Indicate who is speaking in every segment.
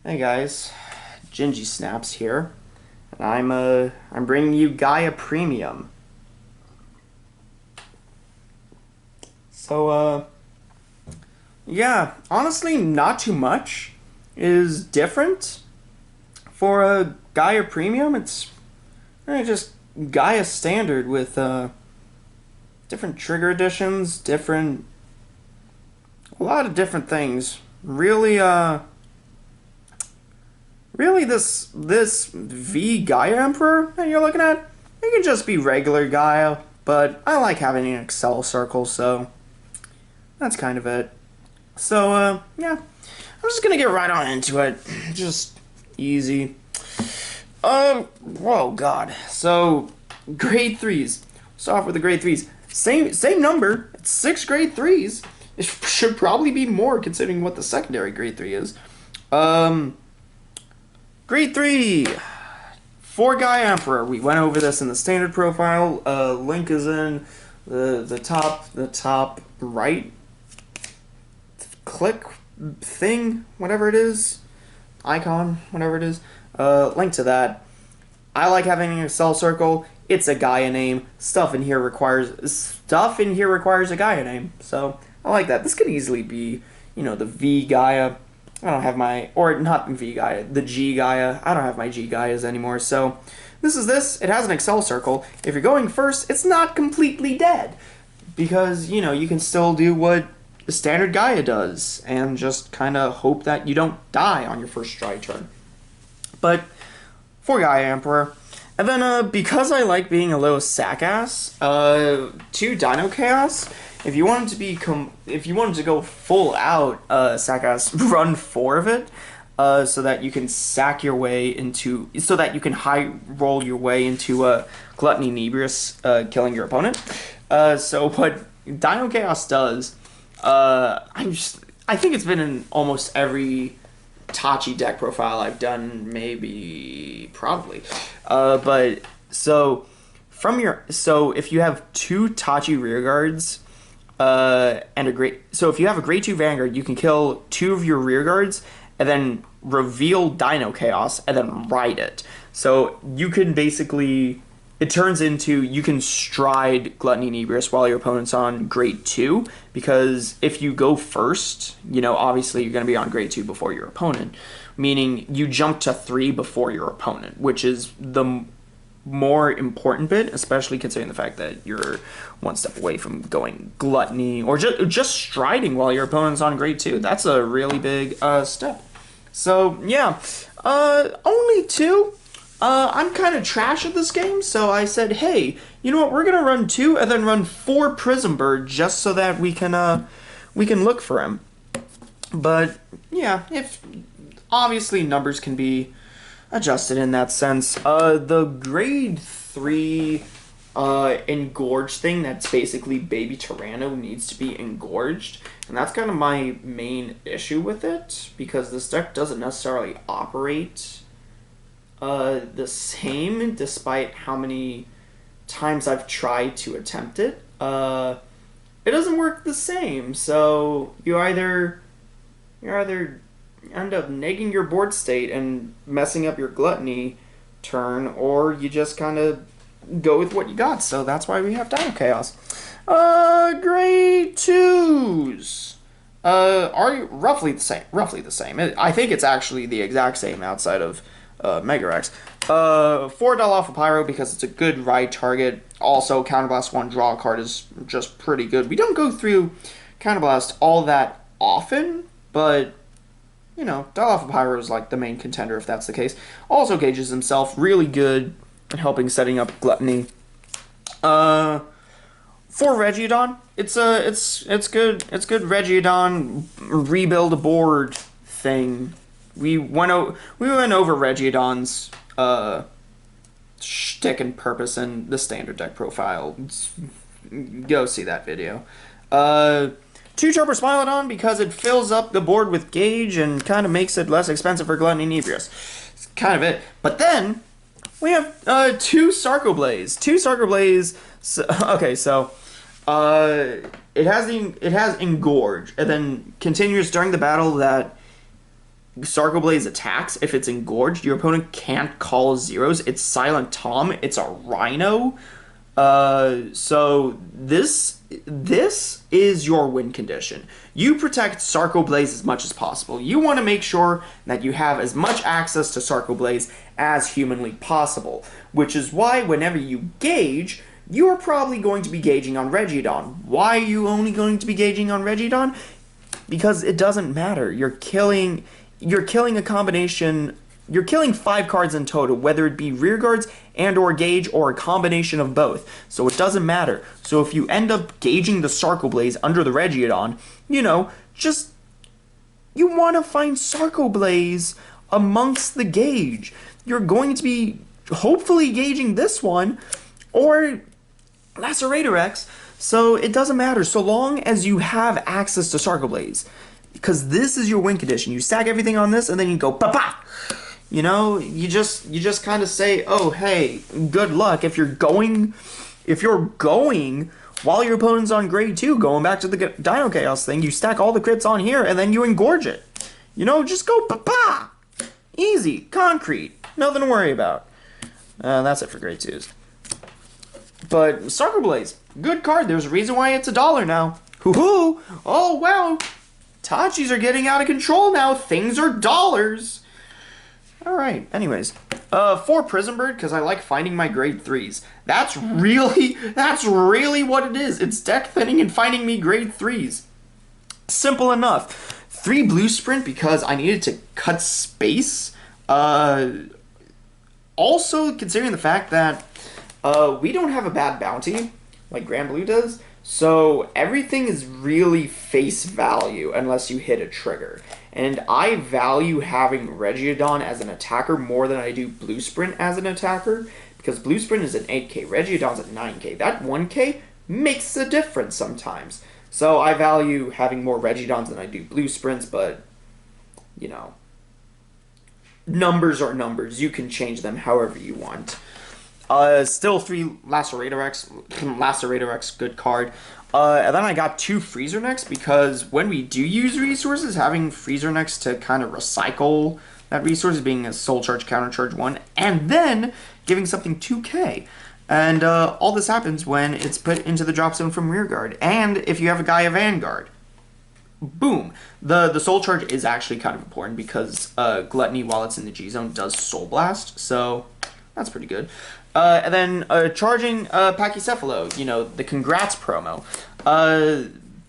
Speaker 1: Hey guys, Gingy Snaps here, and I'm bringing you Gaia Premium. So yeah, honestly, not too much is different for a Gaia Premium. It's just Gaia Standard with different trigger additions, a lot of different things. Really, this V Gaia Emperor that you're looking at, it can just be regular Gaia, but I like having an Excel circle, so that's kind of it. So, yeah, I'm just gonna get right on into it. Just easy. Whoa, God. So, grade threes. Start off with the grade threes. Same number. It's 6 grade 3s. It should probably be more considering what the secondary grade 3 is. Grade 3, 4 Gaia Emperor. We went over this in the standard profile. Link is in the top right click thing, whatever it is, icon, whatever it is. Link to that. I like having an Excel circle. It's a Gaia name. Stuff in here requires a Gaia name. So I like that. This could easily be, the V Gaia. I don't have my, or not V Gaia, the G Gaia. I don't have my G Gaias anymore. So this. It has an Excel circle. If you're going first, it's not completely dead. Because, you can still do what the standard Gaia does. And just kind of hope that you don't die on your first stride turn. But, for Gaia Emperor. And then, because I like being a little sack-ass, 2 Dino Chaos. If you wanted to go full out sack-ass, run 4 of it, so that you can so that you can high roll your way into Gluttony Nebrius, killing your opponent. So what Dino Chaos does, I think it's been in almost every Tachi deck profile I've done, probably. But so if you have 2 Tachi rear guards, so if you have a grade 2 Vanguard, you can kill 2 of your rear guards and then reveal Dino Chaos and then ride it. So you can basically, it turns into, you can stride Gluttony Nebrius while your opponent's on grade 2, because if you go first, obviously you're going to be on grade 2 before your opponent, meaning you jump to 3 before your opponent, which is the more important bit, especially considering the fact that you're one step away from going Gluttony, or just striding while your opponent's on grade 2. That's a really big step. So, yeah, only 2. I'm kind of trash at this game, so I said, hey, you know what, we're gonna run 2 and then run 4 Prism Bird just so that we can look for him. But yeah, if obviously numbers can be adjusted in that sense. The grade 3 engorged thing, that's basically Baby Tyranno, needs to be engorged, and that's kind of my main issue with it, because this deck doesn't necessarily operate the same, despite how many times I've tried to attempt it. It doesn't work the same, so you either end up negging your board state and messing up your Gluttony turn, or you just kind of go with what you got. So that's why we have Dino Chaos. Grade 2s are roughly the same. I think it's actually the exact same outside of Mega Rex. 4 Alpha Pyro, because it's a good ride target. Also, Counterblast 1 draw a card is just pretty good. We don't go through Counterblast all that often, but Alpha Pyro is like the main contender if that's the case. Also gauges himself really good at helping setting up Gluttony. For Reggiodon, it's good. It's good Reggiodon rebuild a board thing. We went over Reggiodon's shtick and purpose in the standard deck profile. Go see that video. 2 Chopper Smilodon, because it fills up the board with gauge and kind of makes it less expensive for Gluttony Nebrius. It's kind of it. But then we have 2 Sarcoblaze. 2 Sarcoblaze. So it has Engorge, and then continues during the battle that Sarco Blaze attacks, if it's engorged, your opponent can't call zeros. It's Silent Tom. It's a Rhino. So this is your win condition. You protect Sarco Blaze as much as possible. You want to make sure that you have as much access to Sarco Blaze as humanly possible, which is why whenever you gauge, you are probably going to be gauging on Regidon. Why are you only going to be gauging on Regidon? Because it doesn't matter. You're killing a combination. You're killing 5 cards in total, whether it be rear guards and or gauge or a combination of both. So it doesn't matter. So if you end up gauging the Sarco Blaze under the Regidon, you want to find Sarco Blaze amongst the gauge. You're going to be hopefully gauging this one or Lacerator X. So it doesn't matter so long as you have access to Sarco Blaze. Because this is your win condition. You stack everything on this and then you go pa-pa! You just kind of say, oh, hey, good luck. If you're going while your opponent's on grade 2, going back to the Dino Chaos thing, you stack all the crits on here and then you engorge it. Just go pa-pa! Easy, concrete, nothing to worry about. That's it for grade 2s. But Sarco Blaze, good card. There's a reason why it's $1 now. Hoo-hoo! Oh, wow. Tachis are getting out of control now. Things are dollars. Alright, anyways. 4 Prison Bird, because I like finding my grade 3s. That's really what it is. It's deck thinning and finding me grade 3s. Simple enough. 3 Blue Sprint, because I needed to cut space. Also, considering the fact that we don't have a bad bounty, like Grand Blue does, so everything is really face value unless you hit a trigger. And I value having Regidon as an attacker more than I do Blue Sprint as an attacker, because Blue Sprint is an 8k, Regidon's at 9k. That 1k makes a difference sometimes. So I value having more Regidons than I do Blue Sprints, but, numbers are numbers. You can change them however you want. Still 3 Lacerator X, good card. And then I got 2 Freezer Necks, because when we do use resources, having Freezer Necks to kind of recycle that resource, being a Soul Charge, Counter Charge 1, and then giving something 2k. And all this happens when it's put into the drop zone from Rearguard. And if you have a Gaia Vanguard, boom. The Soul Charge is actually kind of important, because Gluttony, while it's in the G zone, does Soul Blast, so that's pretty good. And then charging Pachycephalo, the Congrats promo.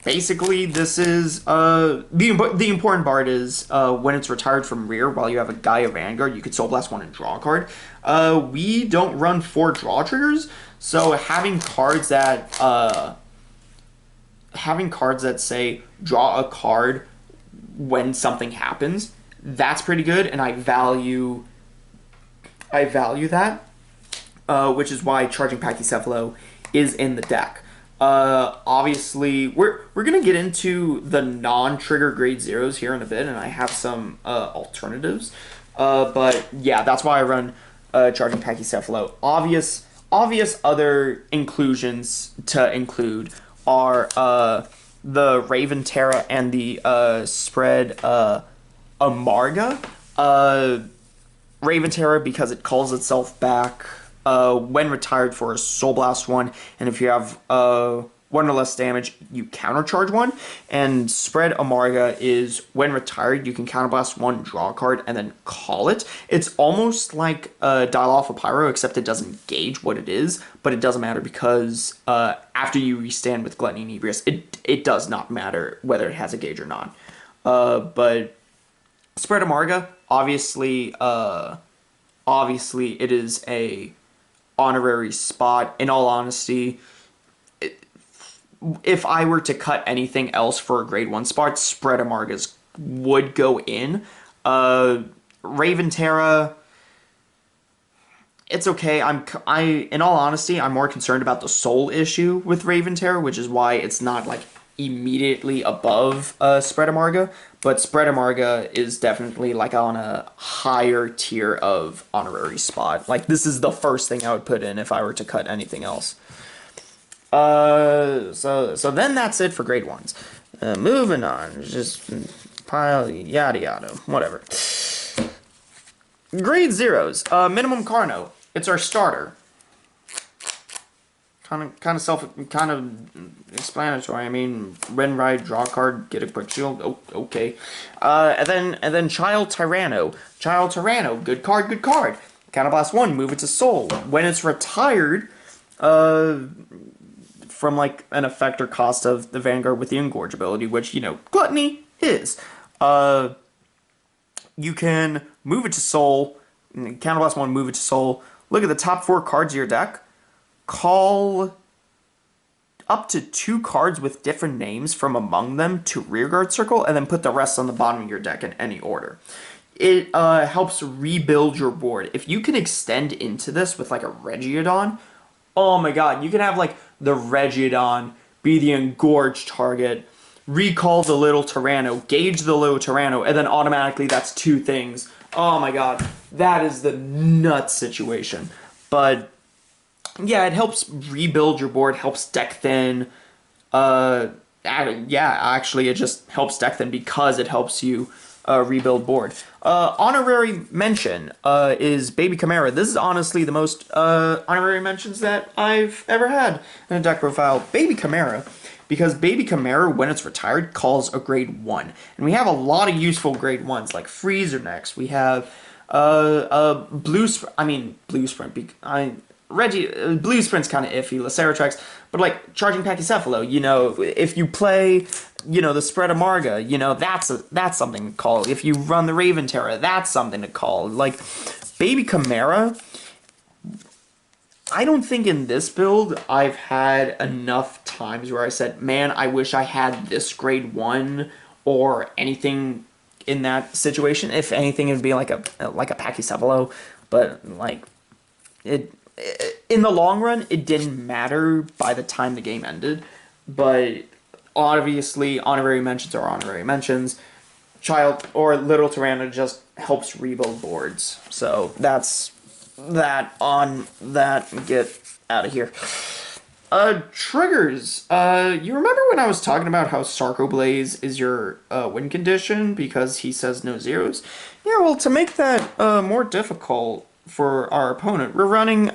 Speaker 1: Basically, this is the important part is when it's retired from rear while you have a Gaia Vanguard, you could Soul Blast 1 and draw a card. We don't run 4 draw triggers, so having cards that say draw a card when something happens, that's pretty good, and I value that. Which is why charging Pachycephalo is in the deck. Obviously, we're gonna get into the non-trigger grade 0s here in a bit, and I have some alternatives. But yeah, that's why I run charging Pachycephalo. Obvious other inclusions to include are the Raven Terra and the spread Amarga. Raven Terra, because it calls itself back when retired for a Soul Blast 1, and if you have 1 or less damage, you countercharge 1. And Spread Amarga is when retired, you can counterblast 1, draw a card, and then call it. It's almost like Dial Off a Pyro, except it doesn't gauge what it is, but it doesn't matter because after you restand with Gluttony and Ebrius, it does not matter whether it has a gauge or not. But Spread Amarga, obviously it is a honorary spot. In all honesty, if I were to cut anything else for a grade 1 spot, Spread Amargas would go in. Raven Terra, it's okay. In all honesty, I'm more concerned about the soul issue with Raven Terra, which is why it's not like immediately above Spread Amarga, but Spread Amarga is definitely like on a higher tier of honorary spot. Like, this is the first thing I would put in if I were to cut anything else. So then that's it for grade 1s. Moving on, just pile, yada yada, whatever. Grade zeros. Minimum Carno. It's our starter. Kind of explanatory. I mean, when ride, draw a card, get a quick shield. Oh, okay. And then Child Tyranno. Child Tyranno, good card, good card. Counterblast 1, move it to Soul. When it's retired, from like an effect or cost of the Vanguard with the Engorge ability, which, you know, Gluttony is. You can move it to Soul, Counterblast 1, move it to Soul. Look at the top 4 cards of your deck. Call up to 2 cards with different names from among them to Rearguard Circle, and then put the rest on the bottom of your deck in any order. It helps rebuild your board. If you can extend into this with like a Regiodon, oh my god, you can have like the Regiodon be the Engorge target, recall the little Tyranno, gauge the little Tyranno, and then automatically that's 2 things. Oh my god, that is the nuts situation. But yeah, it helps rebuild your board, helps deck thin. Yeah, actually, it just helps deck thin because it helps you rebuild board. Honorary mention is Baby Chimera. This is honestly the most honorary mentions that I've ever had in a deck profile. Baby Chimera, because Baby Chimera, when it's retired, calls a grade 1. And we have a lot of useful grade 1s, like Freezer next. We have Blue Sprint. Blue Sprint's kind of iffy, Laceratrex, but like Charging Pachycephalo, you know, if you play, you know, the Spread Amarga, you know, that's something to call. If you run the Raven Terra, that's something to call. Like, Baby Chimera, I don't think in this build I've had enough times where I said, man, I wish I had this grade 1 or anything in that situation. If anything, it'd be like a Pachycephalo, but like in the long run, it didn't matter by the time the game ended. But obviously, honorary mentions are honorary mentions. Child or Little Tyranno just helps rebuild boards. So that's that on that. Get out of here. Triggers. You remember when I was talking about how Sarco Blaze is your win condition because he says no zeros? Yeah, well, to make that more difficult for our opponent, we're running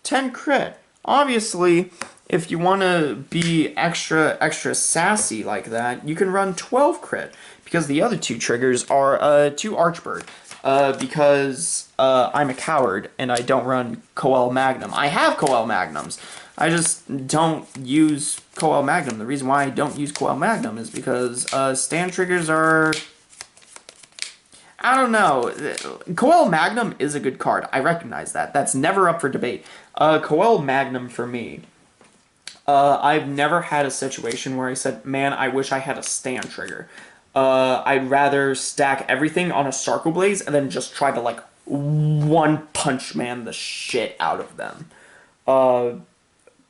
Speaker 1: 10 crit. Obviously, if you want to be extra sassy like that, you can run 12 crit, because the other 2 triggers are 2 Archbird, because I'm a coward and I don't run Coel Magnum. I have Coel Magnums, I just don't use Coel Magnum. The reason why I don't use Coel Magnum is because stand triggers are, I don't know. Coel Magnum is a good card. I recognize that. That's never up for debate. Coel Magnum for me, I've never had a situation where I said, man, I wish I had a stand trigger. I'd rather stack everything on a Sarco Blaze and then just try to, like, one punch man the shit out of them.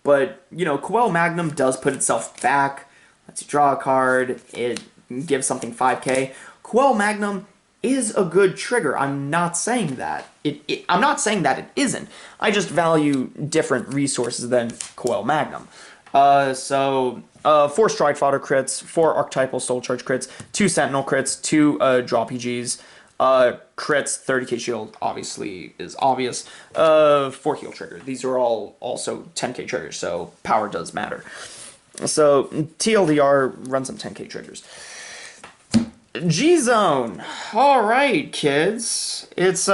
Speaker 1: But, you know, Coel Magnum does put itself back. Lets you draw a card. It gives something 5k. Coel Magnum is a good trigger. I'm not saying that. I'm not saying that it isn't. I just value different resources than Coel Magnum. 4 Stride Fodder crits, 4 Archetypal Soul Charge crits, 2 Sentinel crits, 2 Draw PGs, crits, 30k shield, obviously is obvious, 4 heal trigger. These are all also 10k triggers, so power does matter. So TLDR, run some 10k triggers. G-Zone. Alright, kids. It's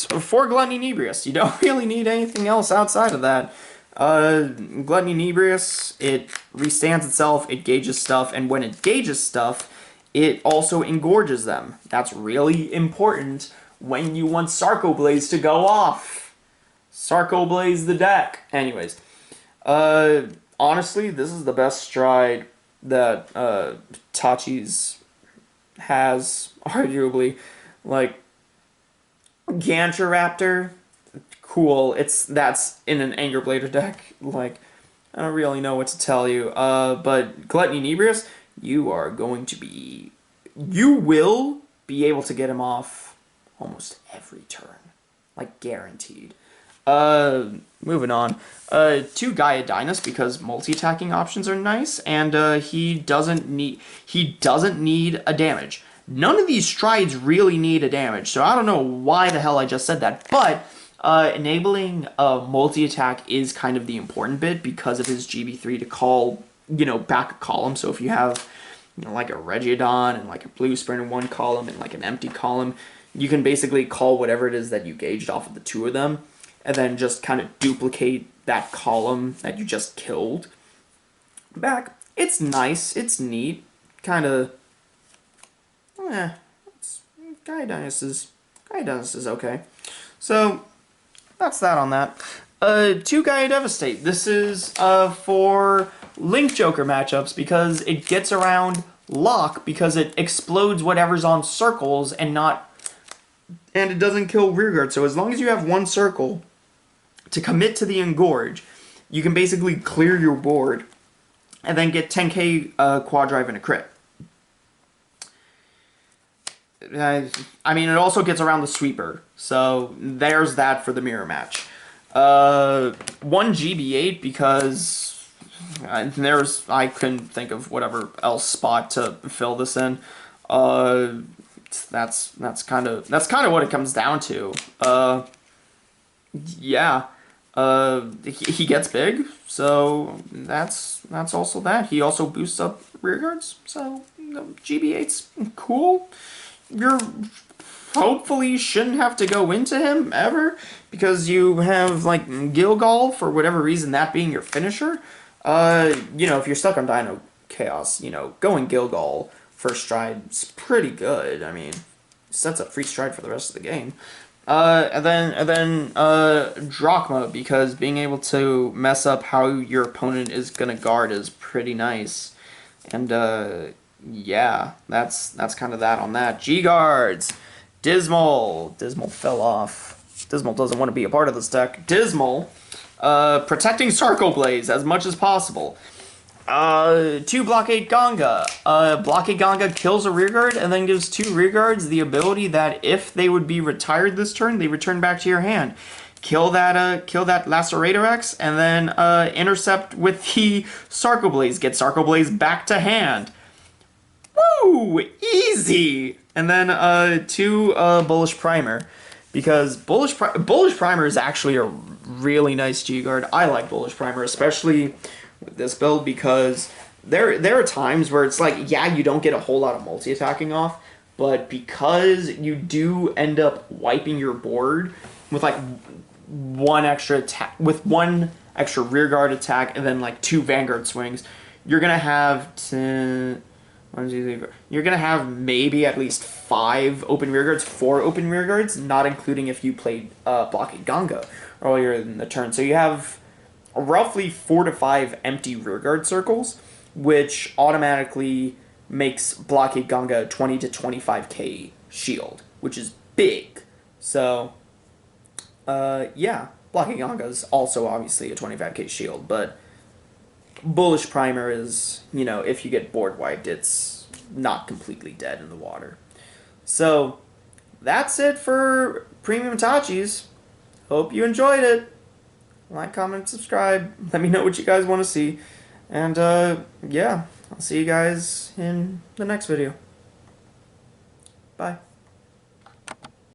Speaker 1: for Gluttony Inebrious. You don't really need anything else outside of that. Gluttony Inebrious, it restands itself, it gauges stuff, and when it gauges stuff, it also engorges them. That's really important when you want Sarco Blaze to go off. Sarco Blaze the deck. Anyways, honestly, this is the best stride that Tachi's has, arguably. Like, Gantroraptor, cool. That's in an Anger Blader deck. Like, I don't really know what to tell you. But Gluttony Inebrious, you will be able to get him off almost every turn. Like, guaranteed. Moving on. Two Gaia Dynas because multi-attacking options are nice, and he doesn't need a damage. None of these strides really need a damage, so I don't know why the hell I just said that, but enabling multi-attack is kind of the important bit because of his GB3 to call, back a column. So if you have, like a Regiodon and like a Blue Sprint in one column and like an empty column, you can basically call whatever it is that you gauged off of the two of them and then just kind of duplicate that column that you just killed back. It's nice. It's neat. Kind of, Gaia Dynas is okay. So, that's that on that. Two Gaia Devastate. This is for Link Joker matchups because it gets around lock because it explodes whatever's on circles and it doesn't kill rearguard. So as long as you have one circle to commit to the Engorge, you can basically clear your board and then get 10k quad drive and a crit. I mean, it also gets around the sweeper, so there's that for the mirror match. 1 GB8 because I couldn't think of whatever else spot to fill this in. That's kind of what it comes down to. Yeah. He gets big, so that's also that. He also boosts up rear guards, so GB8's cool. You hopefully shouldn't have to go into him ever because you have like Gilgal for whatever reason, that being your finisher. If you're stuck on Dino Chaos, going Gilgal first stride is pretty good. I mean, sets up free stride for the rest of the game. And then Drachma, because being able to mess up how your opponent is gonna guard is pretty nice. And yeah, that's kind of that on that. G-Guards. Dismal fell off. Dismal doesn't want to be a part of this deck. Dismal, protecting Circle Blaze as much as possible. 2 Blockade Ganga. Blockade Ganga kills a rearguard and then gives 2 rearguards the ability that if they would be retired this turn, they return back to your hand. Kill that Lacerator X and then intercept with the Circle Blaze. Get Circle Blaze back to hand. Woo! Easy! And then 2 Bullish Primer. Because Bullish Primer is actually a really nice G-Guard. I like Bullish Primer, especially with this build, because there are times where it's like, yeah, you don't get a whole lot of multi-attacking off, but because you do end up wiping your board with like one extra attack, with 1 extra rearguard attack, and then like 2 Vanguard swings, you're gonna have you're gonna have maybe at least 5 open rearguards, 4 open rearguards, not including if you played Blockade Ganga earlier in the turn. So you have roughly 4 to 5 empty rearguard circles, which automatically makes Blockade Ganga 20 to 25k shield, which is big. So, yeah, Blockade Ganga is also obviously a 25k shield, but Bullish Primer is, if you get board wiped, it's not completely dead in the water. So, that's it for Premium Tachis. Hope you enjoyed it. Like, comment, subscribe. Let me know what you guys want to see. And, yeah, I'll see you guys in the next video. Bye.